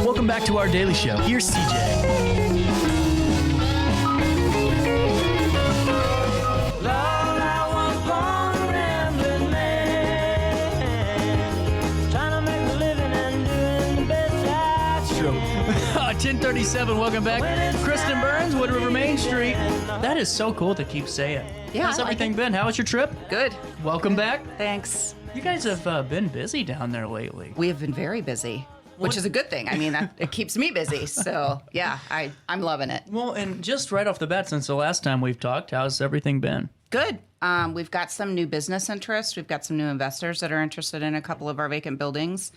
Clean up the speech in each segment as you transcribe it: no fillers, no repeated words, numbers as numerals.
Welcome back to our daily show. Here's CJ. True. 1037, welcome back. Kristen Burns, Wood River Main Street. That is so cool to keep saying. Yeah, How's I like everything been? How was your trip? Good. Welcome back. Thanks. You guys have been busy down there lately. We have been very busy, which is a good thing. I mean, it keeps me busy. So, yeah, I'm loving it. Well, and just right off the bat, since the last time we've talked, how's everything been? Good. We've got some new business interest. We've got some new investors that are interested in a couple of our vacant buildings.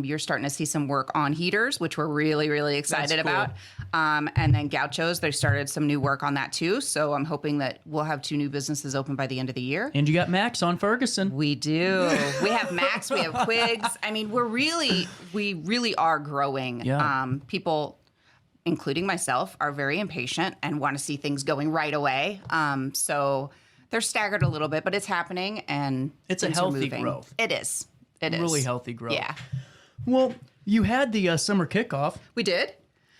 You're starting to see some work on heaters, which we're really, really excited about. And then Gauchos, they started some new work on that too. So I'm hoping that we'll have 2 new businesses open by the end of the year. And you got Max on Ferguson. We do. We have Max, we have Quigs. I mean, we really are growing. Yeah. People, including myself, are very impatient and want to see things going right away. So they're staggered a little bit, but it's happening and It's a things are healthy moving. growth. It is. It is. Really healthy growth. Yeah. Well, you had the summer kickoff. We did.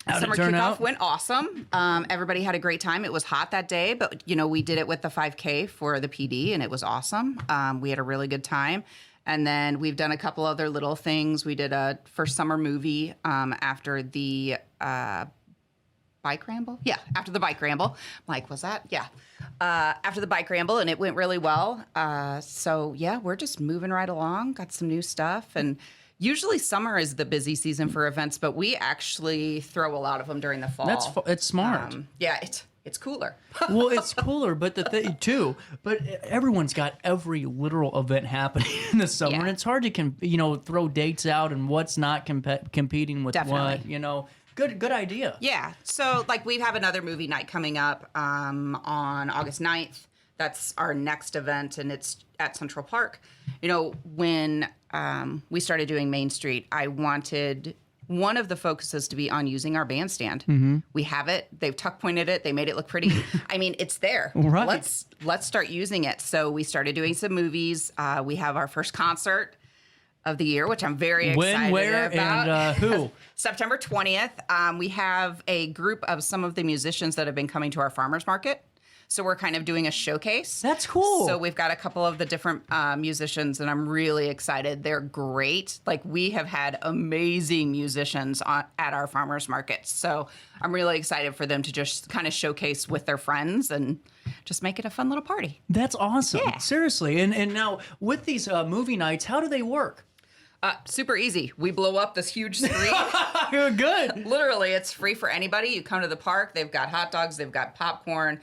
How'd it Summer turn kickoff out? went awesome. Everybody had a great time. It was hot that day, but we did it with the 5K for the PD, and it was awesome. We had a really good time. And then we've done a couple other little things. We did a first summer movie after the bike ramble. Yeah, after the bike ramble. Like, was that? Yeah. After the bike ramble, and it went really well. So yeah, we're just moving right along. Got some new stuff, and usually summer is the busy season for events, but we actually throw a lot of them during the fall. It's smart. Yeah, it's cooler. Well, it's cooler, but the thing too. But everyone's got every literal event happening in the summer, Yeah. and it's hard to throw dates out and what's not competing with Definitely. what. Good idea. Yeah. So, like, we have another movie night coming up on August 9th. That's our next event, and it's at Central Park. When we started doing Main Street, I wanted one of the focuses to be on using our bandstand. Mm-hmm. We have it. They've tuck pointed it. They made it look pretty. I mean, it's there. Right. Let's start using it. So we started doing some movies. We have our first concert of the year, which I'm very excited When, where, about. and who? September 20th. We have a group of some of the musicians that have been coming to our farmers market. So we're kind of doing a showcase. That's cool. So we've got a couple of the different musicians, and I'm really excited. They're great. Like, we have had amazing musicians at our farmers markets. So I'm really excited for them to just kind of showcase with their friends and just make it a fun little party. That's awesome. Yeah. Seriously. And now with these movie nights, how do they work? Super easy. We blow up this huge screen. Good. Literally, it's free for anybody. You come to the park. They've got hot dogs. They've got popcorn.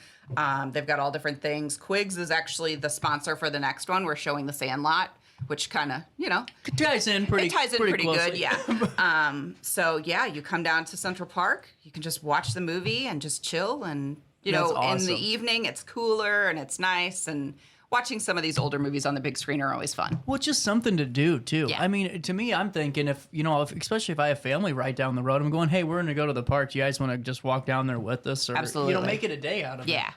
They've got all different things. Quigs is actually the sponsor for the next one. We're showing The Sandlot, which kind of, It ties in pretty pretty closely. good. Yeah. So, yeah, you come down to Central Park. You can just watch the movie and just chill. And, That's in awesome. the evening, it's cooler and it's nice. And watching some of these older movies on the big screen are always fun. Well, it's just something to do too. Yeah. I mean, to me, I'm thinking especially if I have family right down the road, I'm going, hey, we're going to go to the park. Do you guys want to just walk down there with us? Or, Absolutely. make it a day out of it. Yeah.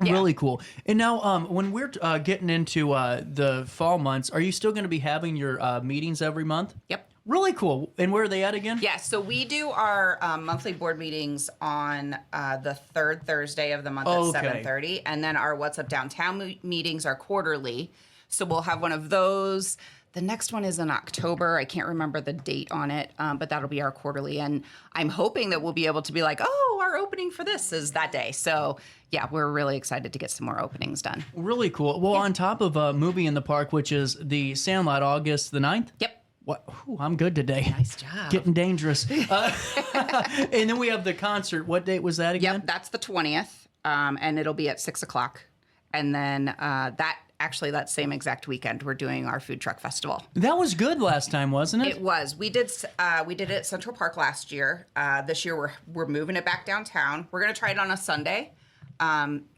Really cool. And now, when we're getting into the fall months, are you still going to be having your meetings every month? Yep. Really cool. And where are they at again? Yeah, so we do our monthly board meetings on the third Thursday of the month at 7:30, and then our What's Up Downtown meetings are quarterly. So we'll have one of those. The next one is in October. I can't remember the date on it, but that'll be our quarterly. And I'm hoping that we'll be able to be like, oh, our opening for this is that day. So, yeah, we're really excited to get some more openings done. Really cool. Well, on top of a movie in the park, which is the Sandlot, August the 9th? Yep. What? Ooh, I'm good today. Nice job. Getting dangerous. And then we have the concert. What date was that again? Yep, that's the 20th, and it'll be at 6 o'clock. And then that same exact weekend, we're doing our food truck festival. That was good last time, wasn't it? It was. We did it at Central Park last year. This year we're moving it back downtown. We're gonna try it on a Sunday.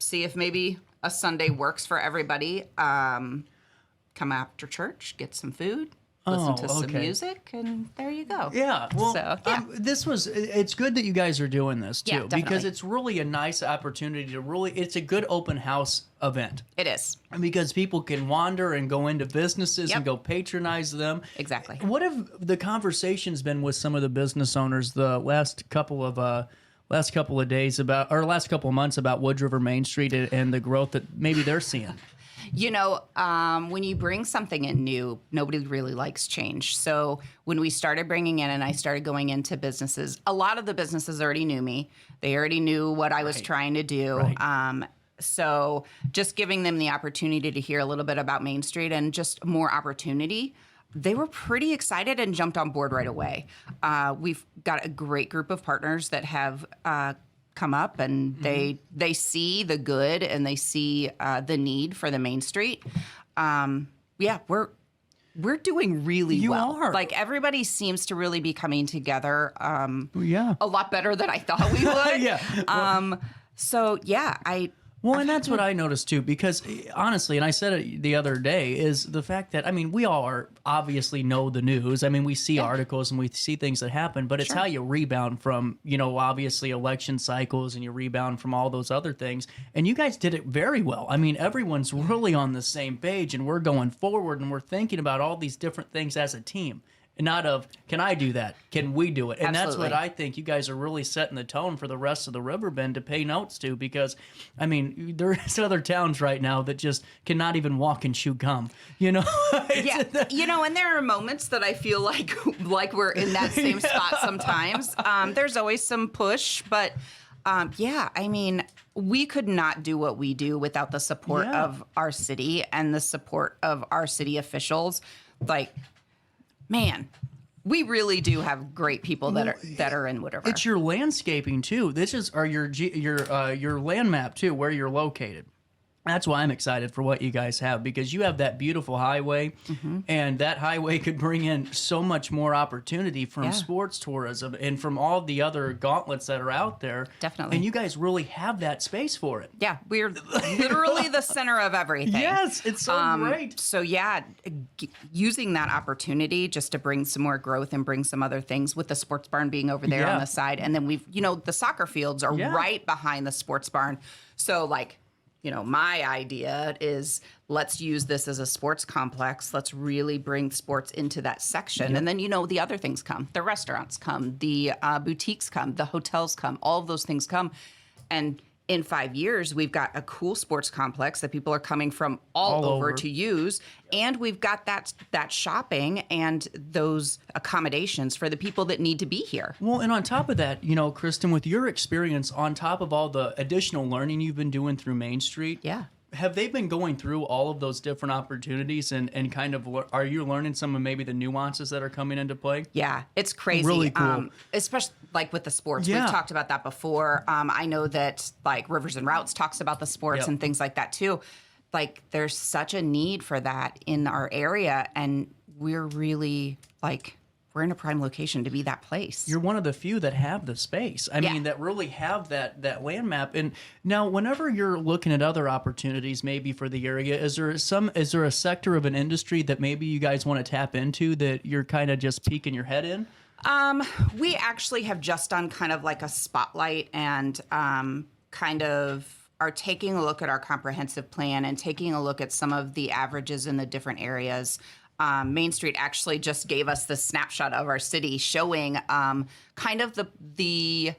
See if maybe a Sunday works for everybody. Come after church, get some food. listen to some okay. music, and there you go. Yeah, well, So, yeah. it's good that you guys are doing this too, Yeah, because definitely. it's really a nice opportunity to it's a good open house event. It is. Because people can wander and go into businesses and Yep. go patronize them. Exactly. What have the conversations been with some of the business owners the last couple of days about, or last couple of months about Woods River Main Street and the growth that maybe they're seeing? You know, when you bring something in new, nobody really likes change. So when we started bringing in and I started going into businesses, a lot of the businesses already knew me. They already knew what I was trying to do. Right. So just giving them the opportunity to hear a little bit about Main Street and just more opportunity, they were pretty excited and jumped on board right away. We've got a great group of partners that have come up, and they see the good and they see the need for the Main Street. Yeah, we're doing really well. You are. Like, everybody seems to really be coming together Yeah. a lot better than I thought we would. Yeah. So yeah, Well, and that's what I noticed too, because honestly, and I said it the other day, is the fact that, I mean, we all are obviously know the news. I mean, we see articles and we see things that happen, but it's how you rebound from, obviously election cycles, and you rebound from all those other things. And you guys did it very well. I mean, everyone's really on the same page, and we're going forward and we're thinking about all these different things as a team. Not of, can I do that? Can we do it? And Absolutely. that's what I think you guys are really setting the tone for the rest of the Riverbend to pay notes to, because, I mean, there's other towns right now that just cannot even walk and chew gum, Yeah, and there are moments that I feel like we're in that same spot sometimes. There's always some push, but yeah, I mean, we could not do what we do without the support of our city and the support of our city officials. Like, man, we really do have great people that are in Wood River. It's your landscaping too. This is your land map too, where you're located. That's why I'm excited for what you guys have, because you have that beautiful highway, and that highway could bring in so much more opportunity from sports tourism and from all the other gauntlets that are out there. Definitely. And you guys really have that space for it. Yeah, we're literally the center of everything. Yes, it's so great. So yeah, using that opportunity just to bring some more growth and bring some other things, with the sports barn being over there on the side. And then the soccer fields are right behind the sports barn. So like, my idea is, let's use this as a sports complex. Let's really bring sports into that section. And then, the other things come. The restaurants come. The boutiques come. The hotels come. All of those things come. And in 5 years, we've got a cool sports complex that people are coming from all over to use. And we've got that shopping and those accommodations for the people that need to be here. Well, and on top of that, Kristen, with your experience, on top of all the additional learning you've been doing through Main Street, have they been going through all of those different opportunities and kind of, are you learning some of maybe the nuances that are coming into play? Yeah, it's crazy. Really cool. Especially like with the sports. We've talked about that before. I know that like Rivers and Routes talks about the sports and things like that too. Like, there's such a need for that in our area, and we're really we're in a prime location to be that place. You're one of the few that have the space. I mean, that really have that land map. And now, whenever you're looking at other opportunities, maybe for the area, is there a sector of an industry that maybe you guys want to tap into that you're kind of just peeking your head in? We actually have just done kind of like a spotlight, and kind of are taking a look at our comprehensive plan and taking a look at some of the averages in the different areas. Main Street actually just gave us the snapshot of our city showing kind of the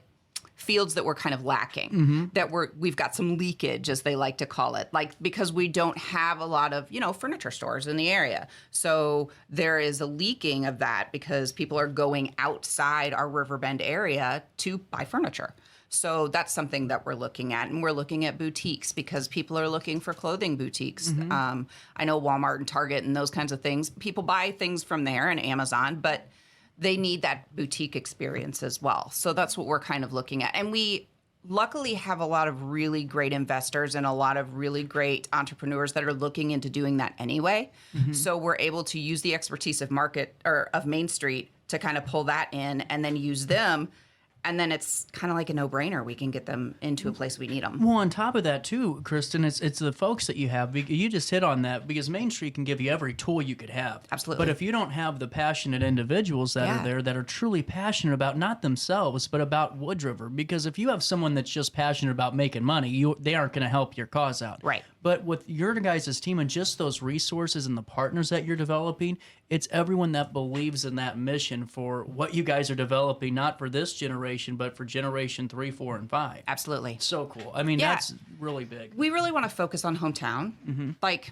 fields that we're kind of lacking, that we've got some leakage, as they like to call it, because we don't have a lot of, furniture stores in the area. So there is a leaking of that because people are going outside our Riverbend area to buy furniture. So that's something that we're looking at. And we're looking at boutiques because people are looking for clothing boutiques. I know Walmart and Target and those kinds of things. People buy things from there and Amazon, but they need that boutique experience as well. So that's what we're kind of looking at. And we luckily have a lot of really great investors and a lot of really great entrepreneurs that are looking into doing that anyway. So we're able to use the expertise of Main Street to kind of pull that in and then use them And then it's kind of like a no-brainer. We can get them into a place we need them. Well, on top of that too, Kristen, it's the folks that you have. You just hit on that because Main Street can give you every tool you could have. Absolutely. But if you don't have the passionate individuals that are there that are truly passionate about not themselves but about Wood River, because if you have someone that's just passionate about making money, they aren't going to help your cause out. Right. But with your guys' team and just those resources and the partners that you're developing, it's everyone that believes in that mission for what you guys are developing, not for this generation, but for generation 3, 4, and 5. Absolutely. So cool. I mean, that's really big. We really want to focus on hometown. Like,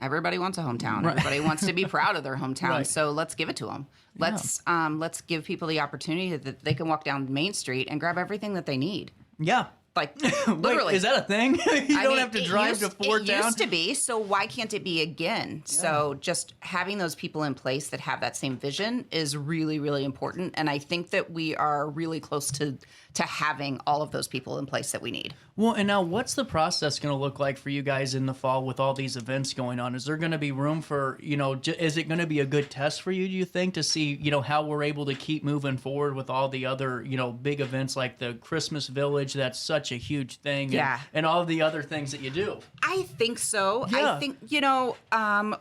everybody wants a hometown. Right. Everybody wants to be proud of their hometown. Right. So let's give it to them. Let's give people the opportunity that they can walk down Main Street and grab everything that they need. Yeah. Like, literally. Wait, is that a thing? You don't have to drive to Fort Town? It used to be, so why can't it be again? Yeah. So just having those people in place that have that same vision is really, really important. And I think that we are really close to having all of those people in place that we need. Well, and now what's the process going to look like for you guys in the fall with all these events going on? Is there going to be room for, is it going to be a good test for you, do you think, to see, how we're able to keep moving forward with all the other, big events like the Christmas Village? That's such a huge thing. And all the other things that you do. I think so. Yeah. I think,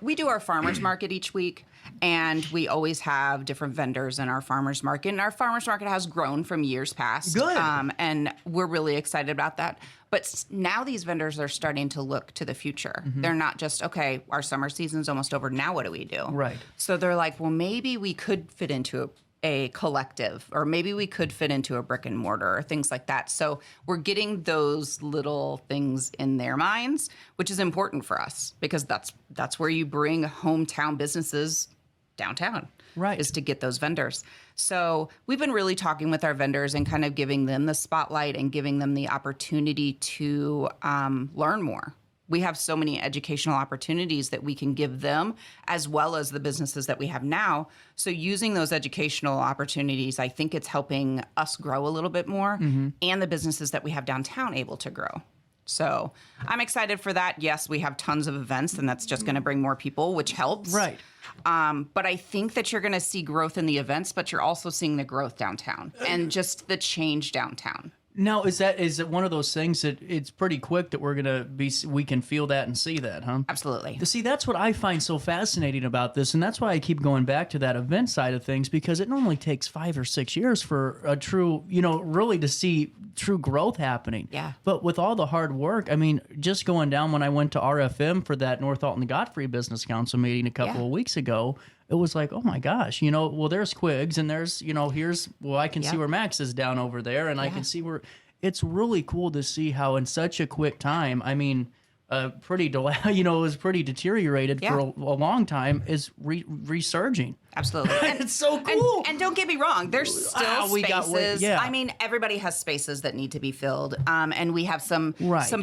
we do our farmers market each week. And we always have different vendors in our farmers market. And our farmers market has grown from years past. Good. And we're really excited about that. But now these vendors are starting to look to the future. They're not just, okay, our summer season's almost over. Now what do we do? Right. So they're like, well, maybe we could fit into a collective, or maybe we could fit into a brick and mortar, or things like that. So we're getting those little things in their minds, which is important for us because that's where you bring hometown businesses downtown, right? Is to get those vendors. So we've been really talking with our vendors and kind of giving them the spotlight and giving them the opportunity to learn more. We have so many educational opportunities that we can give them, as well as the businesses that we have now. So using those educational opportunities, I think it's helping us grow a little bit more, and the businesses that we have downtown able to grow. So I'm excited for that. Yes, we have tons of events, and that's just going to bring more people, which helps. Right. But I think that you're going to see growth in the events, but you're also seeing the growth downtown and just the change downtown. Now, is it one of those things that it's pretty quick that we can feel that and see that, huh? Absolutely. See, that's what I find so fascinating about this, and that's why I keep going back to that event side of things, because it normally takes 5 or 6 years for a true, really to see true growth happening. Yeah. But with all the hard work, I mean, just going down when I went to RFM for that North Alton Godfrey Business Council meeting a couple of weeks ago, it was like, oh my gosh, well, there's Quigs, and there's, I can see where Max is down over there, and I can see where it's really cool to see how in such a quick time, I mean, it was pretty deteriorated for a long time, is resurging. Absolutely. And, it's so cool. And don't get me wrong, there's still spaces. Yeah. I mean, everybody has spaces that need to be filled. And we have some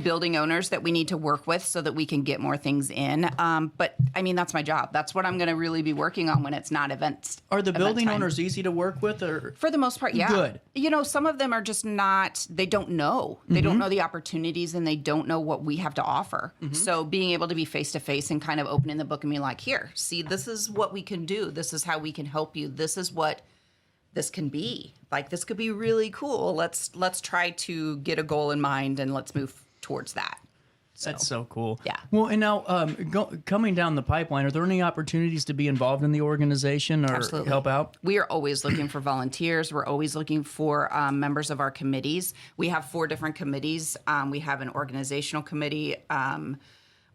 building owners that we need to work with so that we can get more things in. But I mean, that's my job. That's what I'm going to really be working on when it's not events. Are the building owners easy to work with? Or for the most part, yeah. Good. Some of them are just not, they don't know. They don't know the opportunities, and they don't know what we have to offer. So being able to be face-to-face and kind of opening the book and being like, here, see, this is what we can do. This is how we can help you. This is what this can be. Like, this could be really cool. Let's try to get a goal in mind, and let's move towards that. That's so cool. Yeah. Well, and now coming down the pipeline, are there any opportunities to be involved in the organization or help out? We are always looking for volunteers. We're always looking for members of our committees. We have 4 different committees. We have an organizational committee.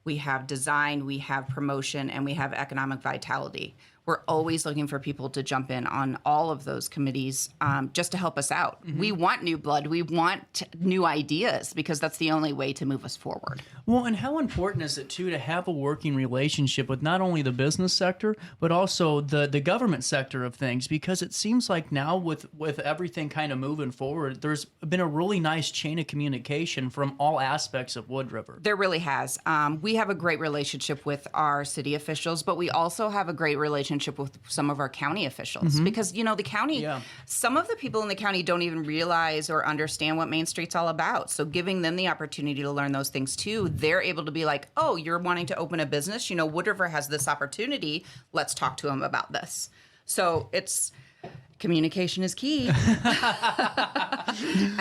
We have design, we have promotion, and we have economic vitality. We're always looking for people to jump in on all of those committees just to help us out. We want new blood. We want new ideas, because that's the only way to move us forward. Well, and how important is it, too, to have a working relationship with not only the business sector, but also the government sector of things? Because it seems like now with everything kind of moving forward, there's been a really nice chain of communication from all aspects of Wood River. There really has. We have a great relationship with our city officials, but we also have a great relationship with some of our county officials, because the county, some of the people in the county don't even realize or understand what Main Street's all about. So giving them the opportunity to learn those things too, they're able to be like, oh, you're wanting to open a business, Wood River has this opportunity, let's talk to them about this. So it's Communication is key.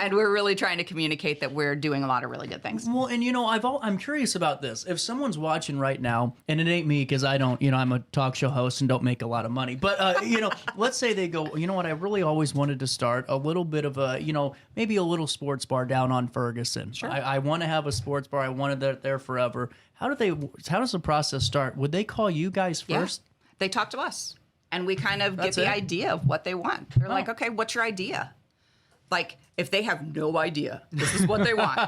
And we're really trying to communicate that we're doing a lot of really good things. Well, and I'm curious about this. If someone's watching right now, and it ain't me because I don't, I'm a talk show host and don't make a lot of money. But let's say they go, you know what? I really always wanted to start a little bit of a, maybe a little sports bar down on Ferguson. Sure. I want to have a sports bar. I wanted that there forever. How does the process start? Would they call you guys first? Yeah. They talk to us, and we kind of That's get the it? idea of what they want. They're like, okay, what's your idea? Like, if they have no idea, this is what they want.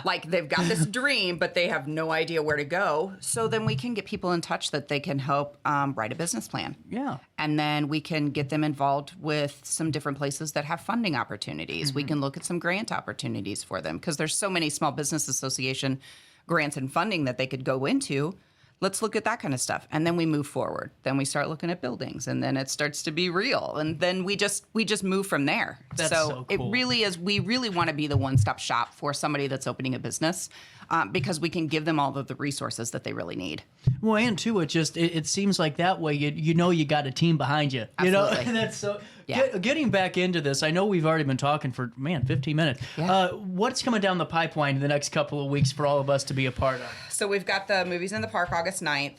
Like, they've got this dream, but they have no idea where to go. So then we can get people in touch that they can help write a business plan. Yeah. And then we can get them involved with some different places that have funding opportunities. We can look at some grant opportunities for them because there's so many small business association grants and funding that they could go into. Let's look at that kind of stuff. And then we move forward. Then we start looking at buildings, and then it starts to be real. And then we just move from there. That's so it cool. really is, we really want to be the one-stop shop for somebody that's opening a business because we can give them all of the resources that they really need. Well, and too, it seems like that way you got a team behind you. Absolutely. And that's so. Yeah. Getting back into this, I know we've already been talking for 15 minutes. Yeah. What's coming down the pipeline in the next couple of weeks for all of us to be a part of? So we've got the Movies in the Park August 9th.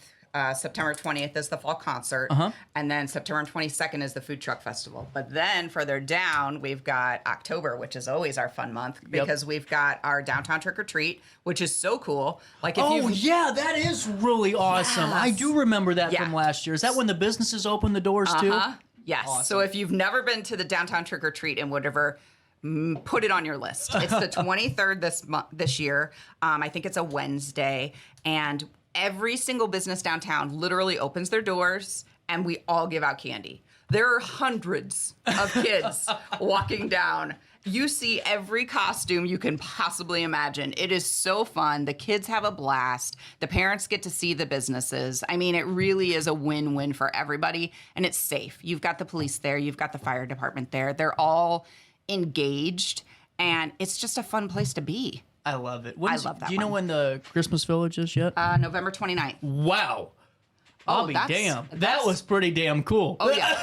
September 20th is the fall concert. And then September 22nd is the food truck festival. But then further down, we've got October, which is always our fun month because we've got our downtown trick or treat, which is so cool. Like, Yeah, that is really awesome. Yes. I do remember that Yeah. from last year. Is that when the businesses open the doors too? Yes. Awesome. So if you've never been to the downtown trick or treat in whatever, put it on your list. It's the 23rd this year. I think it's a Wednesday, and every single business downtown literally opens their doors, and we all give out candy. There are hundreds of kids walking down. You see every costume you can possibly imagine. It is so fun. The kids have a blast. The parents get to see the businesses. I mean, it really is a win-win for everybody, and it's safe. You've got the police there. You've got the fire department there. They're all engaged, and it's just a fun place to be. I love it. I love that Do you know when the Christmas Village is yet? November 29th. Wow. I'll be damned. That was pretty damn cool. Oh, yeah.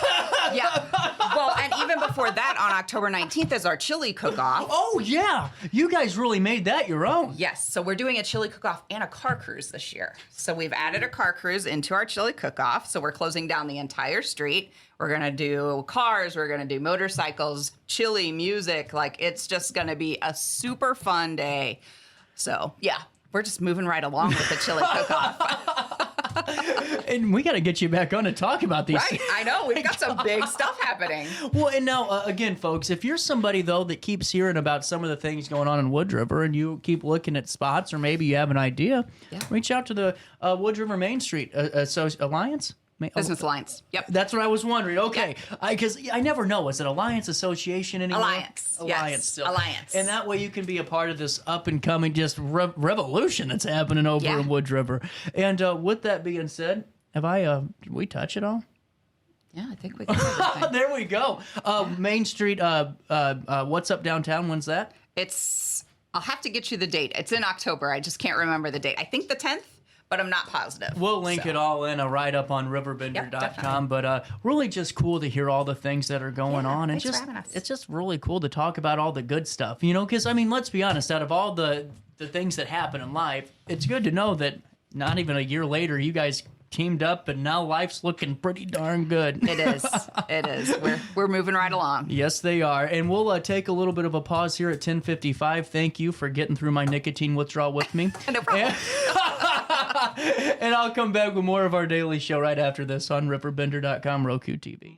Yeah. Well, and even before that, on October 19th is our chili cook-off. Oh, yeah. You guys really made that your own. Yes. So we're doing a chili cook-off and a car cruise this year. So we've added a car cruise into our chili cook-off. So we're closing down the entire street. We're going to do cars. We're going to do motorcycles, chili, music. Like, it's just going to be a super fun day. So, yeah, we're just moving right along with the chili cook-off. And we got to get you back on to talk about these. Right, I know. We've got some big stuff happening. Well, and now, again, folks, if you're somebody, though, that keeps hearing about some of the things going on in Wood River and you keep looking at spots or maybe you have an idea, reach out to the Wood River Main Street Alliance? Business Alliance. Yep. That's what I was wondering. Okay. Because I never know. Is it Alliance, Association anymore? Alliance. Yes. Still. Alliance. And that way you can be a part of this up-and-coming just revolution that's happening over in Wood River. And with that being said, did we touch it all? Yeah, I think we got everything. There we go. Main Street, What's Up Downtown? When's that? I'll have to get you the date. It's in October. I just can't remember the date. I think the 10th, but I'm not positive. We'll link it all in a write-up on RiverBender.com. But really just cool to hear all the things that are going on. And thanks for having us. It's just really cool to talk about all the good stuff. Because, I mean, let's be honest, out of all the things that happen in life, it's good to know that not even a year later, you guys teamed up, and now life's looking pretty darn good. It is. It is. We're moving right along. Yes, they are. And we'll take a little bit of a pause here at 10:55. Thank you for getting through my nicotine withdrawal with me. No problem. And I'll come back with more of our daily show right after this on RiverBender.com Roku TV.